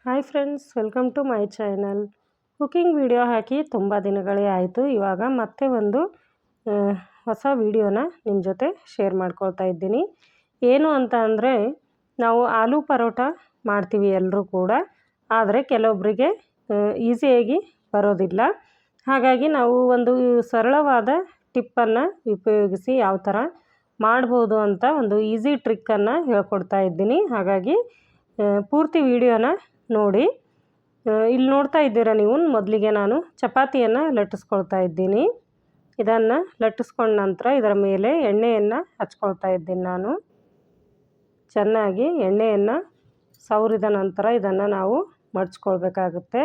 Hi friends, welcome to my channel. Cooking video ಹಾಕಿ ತುಂಬ ದಿನಗಳೇ ಆಯಿತು. ಇವಾಗ ಮತ್ತೆ ಒಂದು ಹೊಸ ವಿಡಿಯೋನ ನಿಮ್ಮ ಜೊತೆ ಶೇರ್ ಮಾಡ್ಕೊಳ್ತಾ ಇದ್ದೀನಿ. ಏನು ಅಂತ ಅಂದರೆ, ನಾವು ಆಲೂ ಪರೋಟ ಮಾಡ್ತೀವಿ ಎಲ್ಲರೂ ಕೂಡ. ಆದರೆ ಕೆಲವೊಬ್ಬರಿಗೆ ಈಸಿಯಾಗಿ ಬರೋದಿಲ್ಲ. ಹಾಗಾಗಿ ನಾವು ಒಂದು ಸರಳವಾದ ಟಿಪ್ಪನ್ನು ಉಪಯೋಗಿಸಿ ಯಾವ ಥರ ಮಾಡ್ಬೋದು ಅಂತ ಒಂದು ಈಸಿ ಟ್ರಿಕ್ಕನ್ನು ಹೇಳ್ಕೊಡ್ತಾ ಇದ್ದೀನಿ. ಹಾಗಾಗಿ ಪೂರ್ತಿ ವಿಡಿಯೋನ ನೋಡಿ. ಇಲ್ಲಿ ನೋಡ್ತಾ ಇದ್ದೀರಾ ನೀವು, ಮೊದಲಿಗೆ ನಾನು ಚಪಾತಿಯನ್ನು ಲಟ್ಟಿಸ್ಕೊಳ್ತಾ ಇದ್ದೀನಿ. ಇದನ್ನು ಲಟ್ಟಿಸ್ಕೊಂಡ ನಂತರ ಇದರ ಮೇಲೆ ಎಣ್ಣೆಯನ್ನು ಹಚ್ಕೊಳ್ತಾ ಇದ್ದೀನಿ. ನಾನು ಚೆನ್ನಾಗಿ ಎಣ್ಣೆಯನ್ನು ಸವರಿದ ನಂತರ ಇದನ್ನು ನಾವು ಮಡ್ಚ್ಕೊಳ್ಬೇಕಾಗುತ್ತೆ.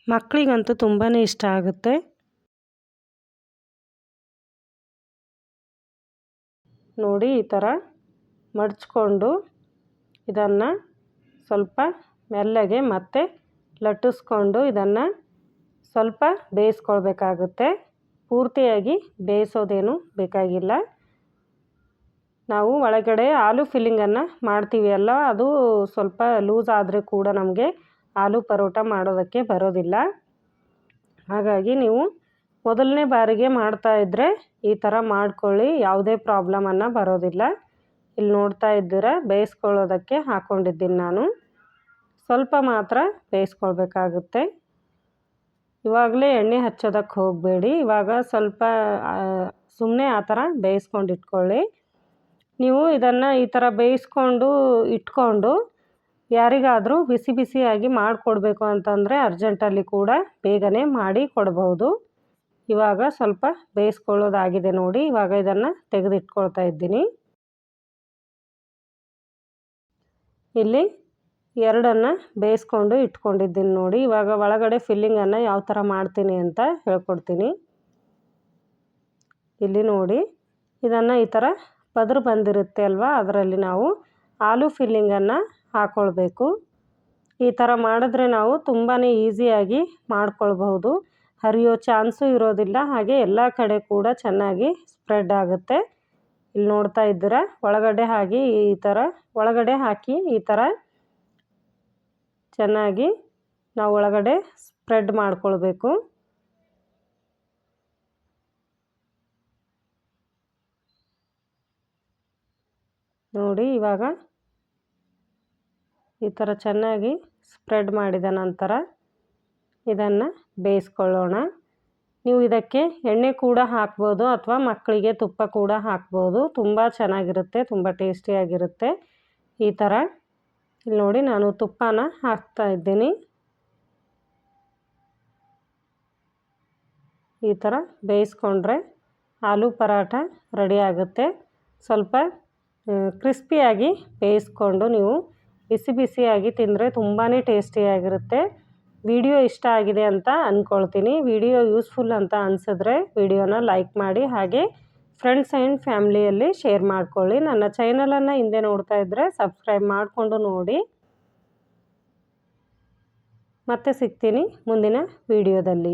ಮಕ್ಕಳಿಗಂತೂ ತುಂಬಾ ಇಷ್ಟ ಆಗುತ್ತೆ. ನೋಡಿ, ಈ ಥರ ಮಡ್ಚ್ಕೊಂಡು ಇದನ್ನು ಸ್ವಲ್ಪ ಮೆಲ್ಲಗೆ ಮತ್ತೆ ಲಟ್ಟಿಸ್ಕೊಂಡು ಇದನ್ನು ಸ್ವಲ್ಪ ಬೇಯಿಸ್ಕೊಳ್ಬೇಕಾಗುತ್ತೆ. ಪೂರ್ತಿಯಾಗಿ ಬೇಯಿಸೋದೇನು ಬೇಕಾಗಿಲ್ಲ. ನಾವು ಒಳಗಡೆ ಆಲೂ ಫಿಲ್ಲಿಂಗನ್ನು ಮಾಡ್ತೀವಿ ಅಲ್ಲ, ಅದು ಸ್ವಲ್ಪ ಲೂಸ್ ಆದರೆ ಕೂಡ ನಮಗೆ ಆಲೂ ಪರೋಟ ಮಾಡೋದಕ್ಕೆ ಬರೋದಿಲ್ಲ. ಹಾಗಾಗಿ ನೀವು ಮೊದಲನೇ ಬಾರಿಗೆ ಮಾಡ್ತಾ ಇದ್ದರೆ ಈ ಥರ ಮಾಡ್ಕೊಳ್ಳಿ, ಯಾವುದೇ ಪ್ರಾಬ್ಲಮನ್ನು ಬರೋದಿಲ್ಲ. ಇಲ್ಲಿ ನೋಡ್ತಾ ಇದ್ದೀರಾ, ಬೇಯಿಸ್ಕೊಳ್ಳೋದಕ್ಕೆ ಹಾಕ್ಕೊಂಡಿದ್ದೀನಿ ನಾನು. ಸ್ವಲ್ಪ ಮಾತ್ರ ಬೇಯಿಸ್ಕೊಳ್ಬೇಕಾಗುತ್ತೆ. ಇವಾಗಲೇ ಎಣ್ಣೆ ಹಚ್ಚೋದಕ್ಕೆ ಹೋಗಬೇಡಿ. ಇವಾಗ ಸ್ವಲ್ಪ ಸುಮ್ಮನೆ ಆ ಥರ ಬೇಯಿಸ್ಕೊಂಡು ಇಟ್ಕೊಳ್ಳಿ. ನೀವು ಇದನ್ನು ಈ ಥರ ಬೇಯಿಸ್ಕೊಂಡು ಇಟ್ಕೊಂಡು ಯಾರಿಗಾದರೂ ಬಿಸಿ ಬಿಸಿಯಾಗಿ ಮಾಡಿಕೊಡ್ಬೇಕು ಅಂತಂದರೆ ಅರ್ಜೆಂಟಲ್ಲಿ ಕೂಡ ಬೇಗನೆ ಮಾಡಿ ಕೊಡಬಹುದು. ಇವಾಗ ಸ್ವಲ್ಪ ಬೇಯಿಸ್ಕೊಳ್ಳೋದಾಗಿದೆ ನೋಡಿ. ಇವಾಗ ಇದನ್ನು ತೆಗೆದಿಟ್ಕೊಳ್ತಾ ಇದ್ದೀನಿ. ಇಲ್ಲಿ ಎರಡನ್ನು ಬೇಯಿಸ್ಕೊಂಡು ಇಟ್ಕೊಂಡಿದ್ದೀನಿ ನೋಡಿ. ಇವಾಗ ಒಳಗಡೆ ಫಿಲ್ಲಿಂಗನ್ನು ಯಾವ ಥರ ಮಾಡ್ತೀನಿ ಅಂತ ಹೇಳ್ಕೊಡ್ತೀನಿ. ಇಲ್ಲಿ ನೋಡಿ, ಇದನ್ನು ಈ ಥರ ಪದರು ಬಂದಿರುತ್ತೆ ಅಲ್ವಾ, ಅದರಲ್ಲಿ ನಾವು ಆಲೂ ಫಿಲ್ಲಿಂಗನ್ನು ಹಾಕ್ಕೊಳ್ಬೇಕು. ಈ ಥರ ಮಾಡಿದ್ರೆ ನಾವು ತುಂಬಾ ಈಸಿಯಾಗಿ ಮಾಡ್ಕೊಳ್ಬಹುದು. ಹರಿಯೋ ಚಾನ್ಸು ಇರೋದಿಲ್ಲ. ಹಾಗೆ ಎಲ್ಲ ಕಡೆ ಕೂಡ ಚೆನ್ನಾಗಿ ಸ್ಪ್ರೆಡ್ ಆಗುತ್ತೆ. ಇಲ್ಲಿ ನೋಡ್ತಾ ಇದ್ದೀರಾ, ಒಳಗಡೆ ಹಾಕಿ ಈ ಥರ ಚೆನ್ನಾಗಿ ನಾವು ಒಳಗಡೆ ಸ್ಪ್ರೆಡ್ ಮಾಡ್ಕೊಳ್ಬೇಕು. ನೋಡಿ, ಇವಾಗ ಈ ಥರ ಚೆನ್ನಾಗಿ ಸ್ಪ್ರೆಡ್ ಮಾಡಿದ ನಂತರ ಇದನ್ನು ಬೇಯಿಸ್ಕೊಳ್ಳೋಣ. ನೀವು ಇದಕ್ಕೆ ಎಣ್ಣೆ ಕೂಡ ಹಾಕ್ಬೋದು ಅಥವಾ ಮಕ್ಕಳಿಗೆ ತುಪ್ಪ ಕೂಡ ಹಾಕ್ಬೋದು. ತುಂಬ ಚೆನ್ನಾಗಿರುತ್ತೆ, ತುಂಬ ಟೇಸ್ಟಿಯಾಗಿರುತ್ತೆ ಈ ಥರ. ಇಲ್ಲಿ ನೋಡಿ, ನಾನು ತುಪ್ಪನ ಹಾಕ್ತಾ ಇದ್ದೀನಿ. ಈ ಥರ ಬೇಯಿಸ್ಕೊಂಡ್ರೆ ಆಲೂ ಪರಾಠ ರೆಡಿ ಆಗುತ್ತೆ. ಸ್ವಲ್ಪ ಕ್ರಿಸ್ಪಿಯಾಗಿ ಬೇಯಿಸ್ಕೊಂಡು ನೀವು ಬಿಸಿ ಬಿಸಿಯಾಗಿ ತಿಂದರೆ ತುಂಬಾ ಟೇಸ್ಟಿಯಾಗಿರುತ್ತೆ. ವಿಡಿಯೋ ಇಷ್ಟ ಆಗಿದೆ ಅಂತ ಅಂದ್ಕೊಳ್ತೀನಿ. ವಿಡಿಯೋ ಯೂಸ್ಫುಲ್ ಅಂತ ಅನಿಸಿದ್ರೆ ವಿಡಿಯೋನ ಲೈಕ್ ಮಾಡಿ, ಹಾಗೆ ಫ್ರೆಂಡ್ಸ್ ಆ್ಯಂಡ್ ಫ್ಯಾಮ್ಲಿಯಲ್ಲಿ ಶೇರ್ ಮಾಡ್ಕೊಳ್ಳಿ. ನನ್ನ ಚಾನಲನ್ನು ಹಿಂದೆ ನೋಡ್ತಾ ಇದ್ದರೆ ಸಬ್ಸ್ಕ್ರೈಬ್ ಮಾಡಿಕೊಂಡು ನೋಡಿ. ಮತ್ತೆ ಸಿಗ್ತೀನಿ ಮುಂದಿನ ವಿಡಿಯೋದಲ್ಲಿ.